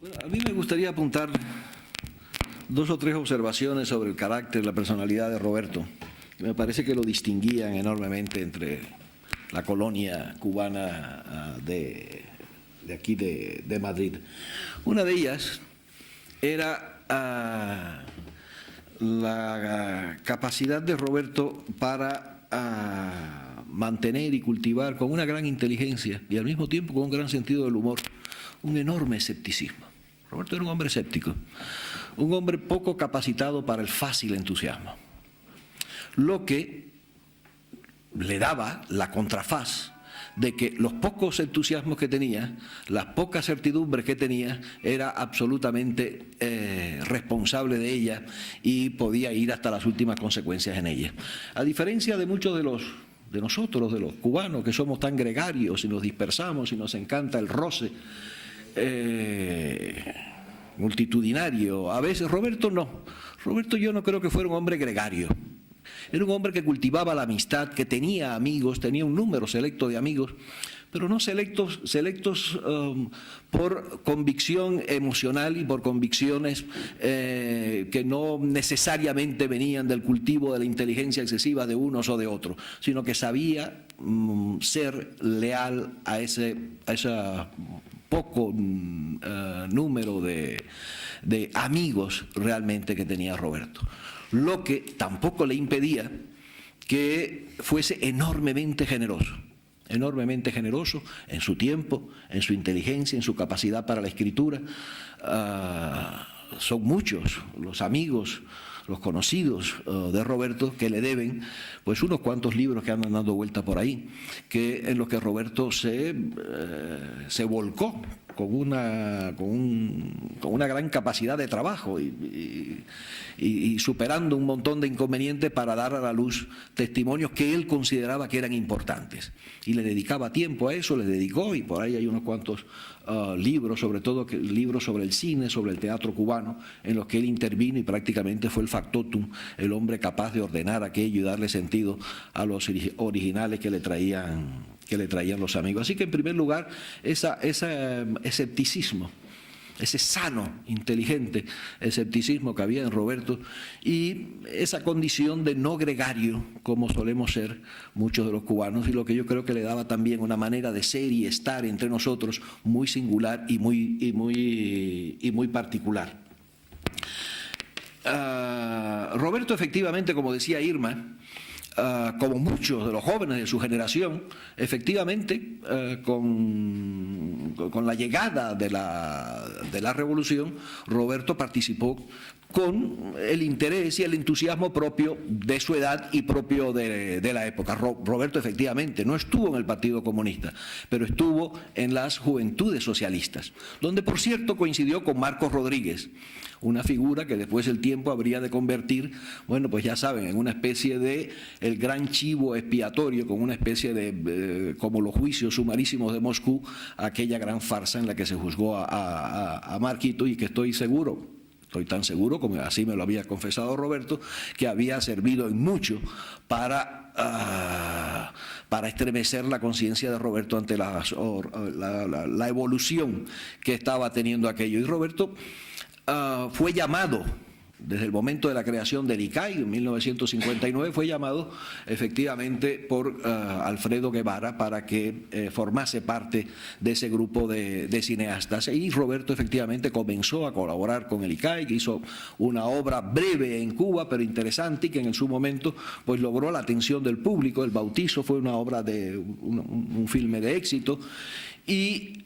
Bueno, a mí me gustaría apuntar dos o tres observaciones sobre el carácter, la personalidad de Roberto, que me parece que lo distinguían enormemente entre la colonia cubana de aquí de Madrid. Una de ellas era la capacidad de Roberto para mantener y cultivar con una gran inteligencia y al mismo tiempo con un gran sentido del humor un enorme escepticismo. Roberto era un hombre escéptico, un hombre poco capacitado para el fácil entusiasmo, lo que le daba la contrafaz de que los pocos entusiasmos que tenía, las pocas certidumbres que tenía, era absolutamente responsable de ellas y podía ir hasta las últimas consecuencias en ellas. A diferencia de muchos de nosotros, de los cubanos, que somos tan gregarios y nos dispersamos y nos encanta el roce multitudinario, a veces Roberto no. Roberto yo no creo que fuera un hombre gregario. Era un hombre que cultivaba la amistad, que tenía amigos, tenía un número selecto de amigos, pero no selectos por convicción emocional y por convicciones que no necesariamente venían del cultivo de la inteligencia excesiva de unos o de otros, sino que sabía ser leal a ese poco número de amigos realmente que tenía Roberto, lo que tampoco le impedía que fuese enormemente generoso en su tiempo, en su inteligencia, en su capacidad para la escritura. Son muchos los amigos, los conocidos de Roberto que le deben pues unos cuantos libros que andan dando vuelta por ahí, en los que Roberto se volcó con una gran capacidad de trabajo y superando un montón de inconvenientes para dar a la luz testimonios que él consideraba que eran importantes. Y le dedicaba tiempo a eso, le dedicó, y por ahí hay unos cuantos libros, sobre todo libros sobre el cine, sobre el teatro cubano, en los que él intervino y prácticamente fue el factotum, el hombre capaz de ordenar aquello y darle sentido a los originales que le traían los amigos. Así que en primer lugar, ese escepticismo, ese sano, inteligente escepticismo que había en Roberto y esa condición de no gregario, como solemos ser muchos de los cubanos, y lo que yo creo que le daba también una manera de ser y estar entre nosotros muy singular y muy particular. Roberto, efectivamente, como decía Irma, como muchos de los jóvenes de su generación, efectivamente, con la llegada de la revolución, Roberto participó con el interés y el entusiasmo propio de su edad y propio de la época. Roberto efectivamente no estuvo en el Partido Comunista, pero estuvo en las Juventudes Socialistas, donde por cierto coincidió con Marcos Rodríguez, una figura que después el tiempo habría de convertir, bueno, pues ya saben, en una especie de el gran chivo expiatorio, con una especie de, como los juicios sumarísimos de Moscú, aquella gran farsa en la que se juzgó a Marquito, y que estoy tan seguro, como así me lo había confesado Roberto, que había servido en mucho para estremecer la conciencia de Roberto ante la evolución que estaba teniendo aquello. Y Roberto fue llamado, desde el momento de la creación del ICAI, en 1959, fue llamado efectivamente por Alfredo Guevara para que formase parte de ese grupo de cineastas. Y Roberto efectivamente comenzó a colaborar con el ICAI, que hizo una obra breve en Cuba, pero interesante, y que en su momento pues logró la atención del público. El Bautizo fue una obra de un filme de éxito. Y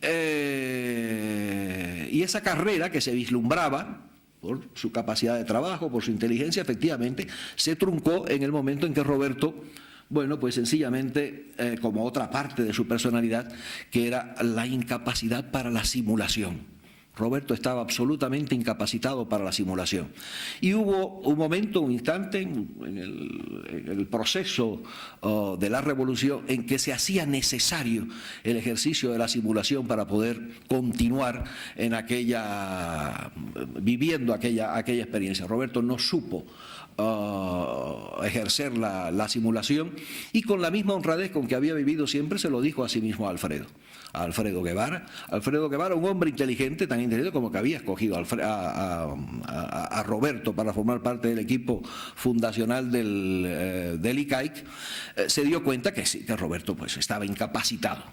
esa carrera que se vislumbraba por su capacidad de trabajo, por su inteligencia, efectivamente se truncó en el momento en que Roberto, bueno, pues sencillamente, como otra parte de su personalidad, que era la incapacidad para la simulación. Roberto estaba absolutamente incapacitado para la simulación. Y hubo un momento, un instante en el proceso de la revolución en que se hacía necesario el ejercicio de la simulación para poder continuar viviendo aquella experiencia. Roberto no supo ejercer la simulación, y con la misma honradez con que había vivido siempre se lo dijo a sí mismo a Alfredo Guevara. Alfredo Guevara, un hombre inteligente, tan interino, como que había escogido a Roberto para formar parte del equipo fundacional del ICAIC, se dio cuenta que sí, que Roberto pues estaba incapacitado.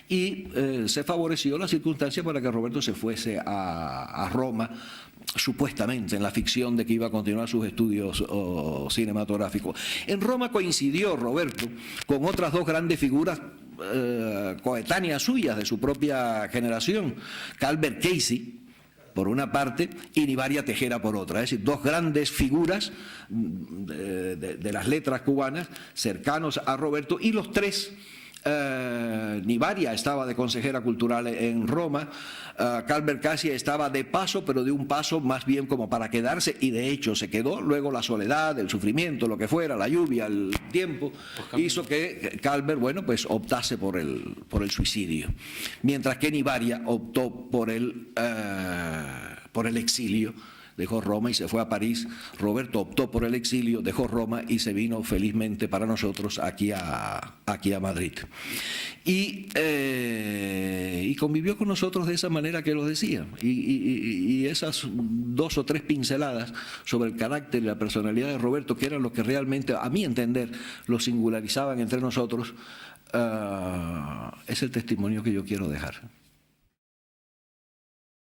Y se favoreció la circunstancia para que Roberto se fuese a Roma, supuestamente en la ficción de que iba a continuar sus estudios cinematográficos. En Roma coincidió Roberto con otras dos grandes figuras coetáneas suyas de su propia generación, Albert Casey por una parte y Nivaria Tejera por otra, es decir, dos grandes figuras de las letras cubanas cercanos a Roberto, y los tres, Nivaria estaba de consejera cultural en Roma, Albert Casey estaba de paso, pero de un paso más bien como para quedarse, y de hecho se quedó. Luego la soledad, el sufrimiento, lo que fuera, la lluvia, el tiempo, hizo que Albert, bueno, pues optase por el suicidio, mientras que Nivaria optó por el exilio. Dejó Roma y se fue a París. Roberto optó por el exilio, dejó Roma y se vino felizmente para nosotros aquí a Madrid. Y convivió con nosotros de esa manera que lo decía. Y esas dos o tres pinceladas sobre el carácter y la personalidad de Roberto, que eran lo que realmente, a mi entender, lo singularizaban entre nosotros, es el testimonio que yo quiero dejar.